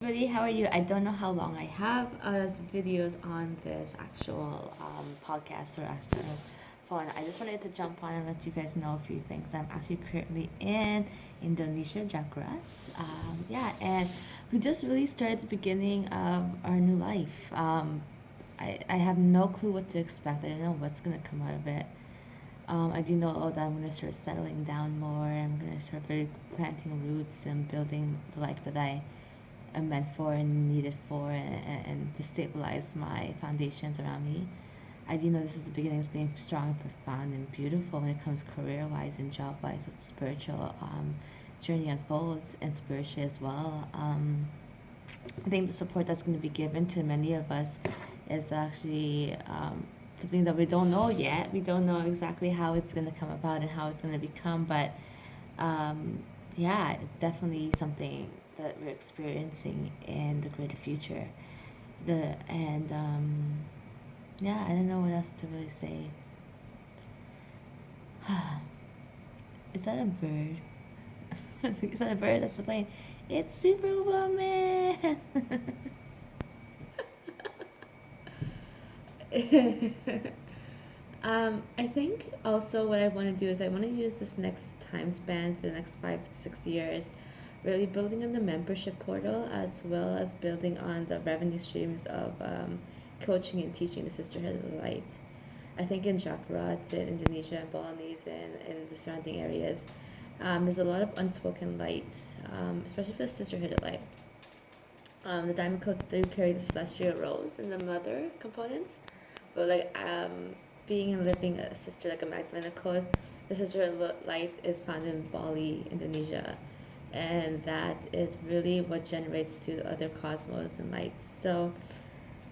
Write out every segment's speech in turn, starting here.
Everybody, how are you? I don't know how long I have as videos on this actual podcast or actual phone. I just wanted to jump on and let you guys know a few things. I'm actually currently in Indonesia, Jakarta. Yeah, and we just really started the beginning of our new life. I have no clue what to expect. I don't know what's gonna come out of it. I do know that I'm gonna start settling down more. I'm gonna start really planting roots and building the life that I am meant for and needed for, and to stabilize my foundations around me. I do know this is the beginning of something strong and profound and beautiful when it comes career wise and job wise as the spiritual journey unfolds, and spiritually as well. I think the support that's going to be given to many of us is actually something that we don't know yet. We don't know exactly how it's going to come about and how it's going to become, but um, yeah, it's definitely something that we're experiencing in the greater future. The and Yeah, I don't know what else to really say. Is that a bird? Is that a bird? That's a plane. It's Superwoman. I think also what I want to do is I want to use this next time span for the next 5 to 6 years, really building on the membership portal as well as building on the revenue streams of coaching and teaching the Sisterhood of the Light. I think in Jakarta, in Indonesia, and Balinese, and the surrounding areas, there's a lot of unspoken light, especially for the Sisterhood of Light. The diamond codes do carry the celestial rose and the mother components, but being and living a sister like a Magdalena code, the sister light is found in Bali, Indonesia, and that is really what generates to the other cosmos and lights. So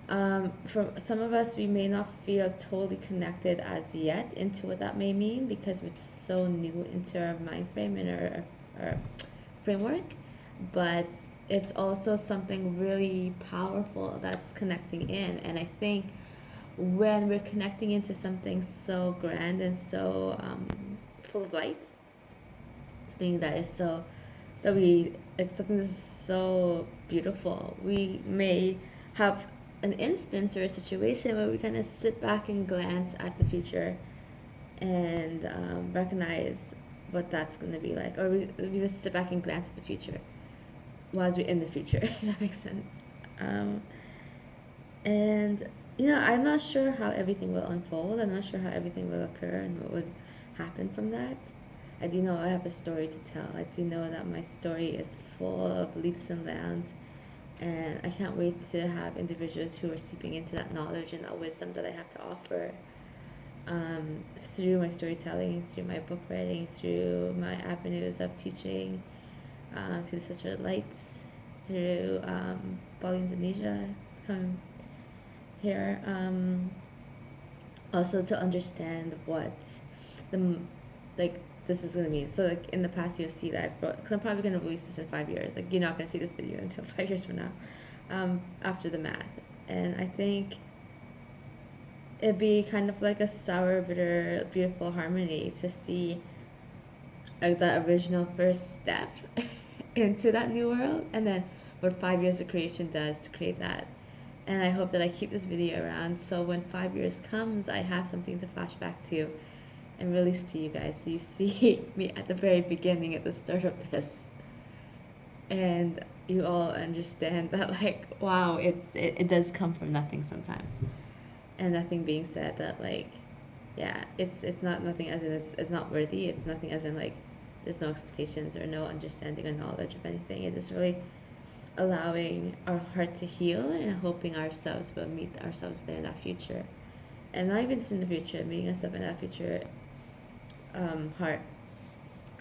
for some of us, we may not feel totally connected as yet into what that may mean because it's so new into our mind frame and our framework, but it's also something really powerful that's connecting in. And I think when we're connecting into something so grand and so full of light, something that is so that we like something that's so beautiful, we may have an instance or a situation where we kind of sit back and glance at the future and recognize what that's going to be like, or we just sit back and glance at the future while we're in the future. If that makes sense. Um, and I'm not sure how everything will unfold. I'm not sure how everything will occur and what would happen from that. I do know I have a story to tell. I do know that my story is full of leaps and bounds, and I can't wait to have individuals who are seeping into that knowledge and that wisdom that I have to offer through my storytelling, through my book writing, through my avenues of teaching, through the Sister Lights, through Bali, Indonesia, come here. Also to understand what the like this is gonna mean. So like in the past, you'll see that I wrote, because I'm probably gonna release this in 5 years. Like you're not gonna see this video until 5 years from now, after the math. And I think it'd be kind of like a sour, bitter, beautiful harmony to see like that original first step into that new world, and then what 5 years of creation does to create that. And I hope that I keep this video around so when 5 years comes, I have something to flash back to and release to you guys, so you see me at the very beginning, at the start of this, and you all understand that, like, wow, it does come from nothing sometimes. And nothing being said that, like, yeah, it's not nothing as in it's not worthy. It's nothing as in like there's no expectations or no understanding or knowledge of anything. It is really allowing our heart to heal and hoping ourselves will meet ourselves there in that future. And not even just in the future, meeting ourselves in that future heart,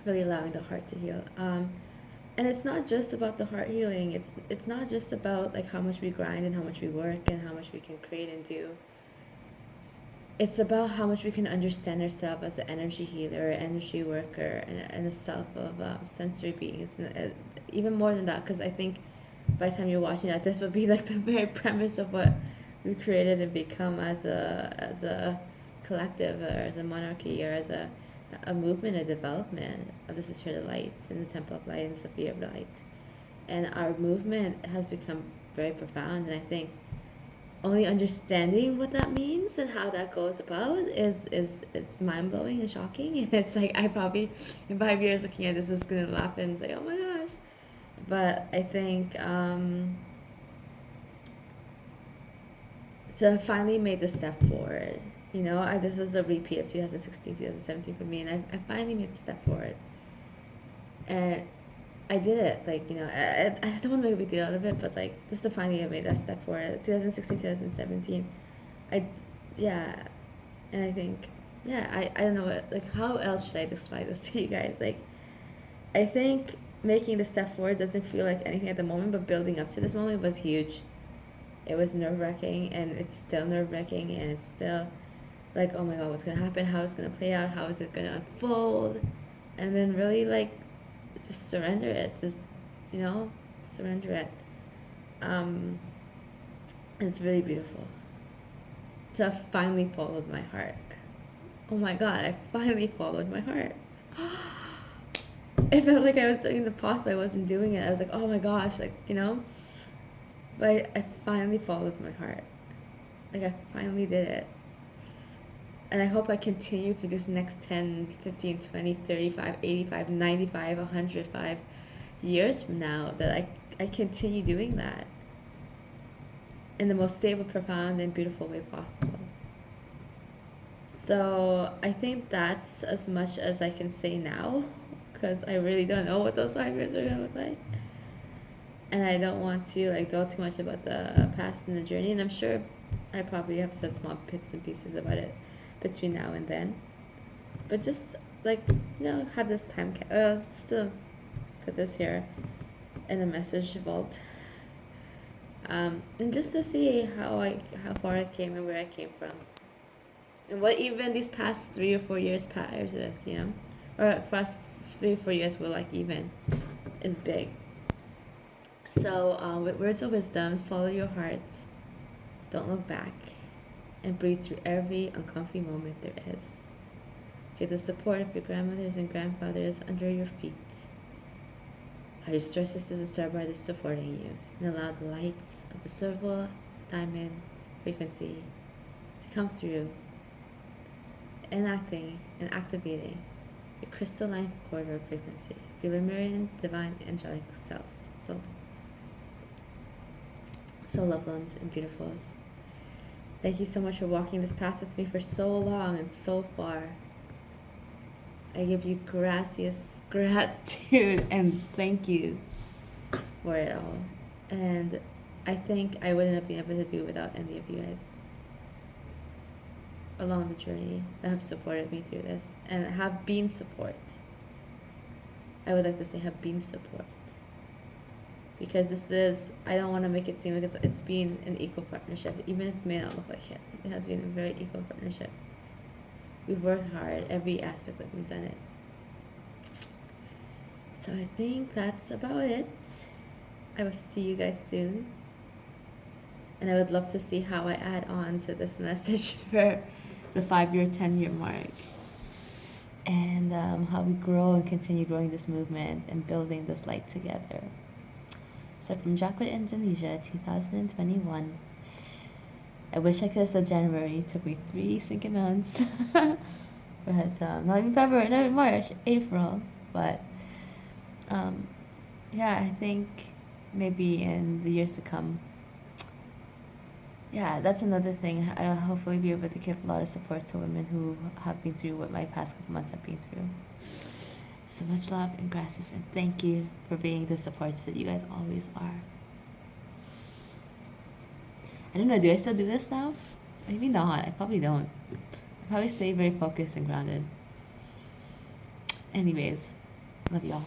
really allowing the heart to heal. And it's not just about the heart healing. It's not just about like how much we grind and how much we work and how much we can create and do. It's about how much we can understand ourselves as an energy healer, energy worker, and a self of sensory beings. And, even more than that, because I think by the time you're watching that, this would be like the very premise of what we created and become as a collective, or as a monarchy, or as a movement, a development of the Sisterhood of Light and the Temple of Light and Sophia of Light. and our movement has become very profound. And I think only understanding what that means and how that goes about is it's mind blowing and shocking. And it's like I probably in 5 years looking at this is gonna laugh and say, oh my gosh. But I think to finally made the step forward. This was a repeat of 2016, 2017 for me, and I finally made the step forward. And I did it. Like, I don't want to make a big deal out of it, but like, just to finally have made that step forward. 2016, 2017. Yeah. And I think, yeah, I don't know like, how else should I describe this to you guys? Like, I think making the step forward doesn't feel like anything at the moment, but building up to this moment was huge. It was nerve-wracking, and it's still nerve-wracking, and it's still like, oh my god, what's gonna happen, how it's gonna play out, how is it gonna unfold, and then really like just surrender it, surrender it. And it's really beautiful to have finally followed my heart. Oh my god, I finally followed my heart. It felt like I was doing the pause, but I wasn't doing it. I was like, oh my gosh, like, but I finally followed my heart. Like, I finally did it. And I hope I continue for this next 10, 15, 20, 35, 85, 95, 105 years from now, that I continue doing that in the most stable, profound, and beautiful way possible. So I think that's as much as I can say now, because I really don't know what those 5 years are going to look like. And I don't want to like dwell too much about the past and the journey, and I'm sure I probably have said small bits and pieces about it between now and then. But just like, have this time just to put this here in a message vault. And just to see how far I came and where I came from. And what even these past 3 or 4 years prior to this, or past 3 or 4 years were like even, is big. So with words of wisdom, follow your heart, don't look back, and breathe through every uncomfy moment there is. Feel the support of your grandmothers and grandfathers under your feet. How your star sisters and star brothers supporting you, and allow the lights of the silver diamond frequency to come through, enacting and activating your crystalline corridor frequency, your Lemurian divine angelic selves. So loved ones and beautifuls. Thank you so much for walking this path with me for so long and so far. I give you gracias, gratitude, and thank yous for it all. And I think I wouldn't have been able to do it without any of you guys along the journey that have supported me through this and have been support. I would like to say have been support. Because this is, I don't want to make it seem like it's been an equal partnership, even if it may not look like it. It has been a very equal partnership. We've worked hard, every aspect that we've done it. So I think that's about it. I will see you guys soon. And I would love to see how I add on to this message for the 5-year, 10-year mark. And how we grow and continue growing this movement and building this light together. So from Jacqueline, Indonesia, 2021. I wish I could have said January. It took me 3 sinking months. But not even February, not even March, April. But yeah, I think maybe in the years to come. Yeah, that's another thing. I'll hopefully be able to give a lot of support to women who have been through what my past couple months have been through. So much love and gracias, and thank you for being the supports that you guys always are. I don't know, do I still do this now? Maybe not. I probably don't. I probably stay very focused and grounded. Anyways, love y'all.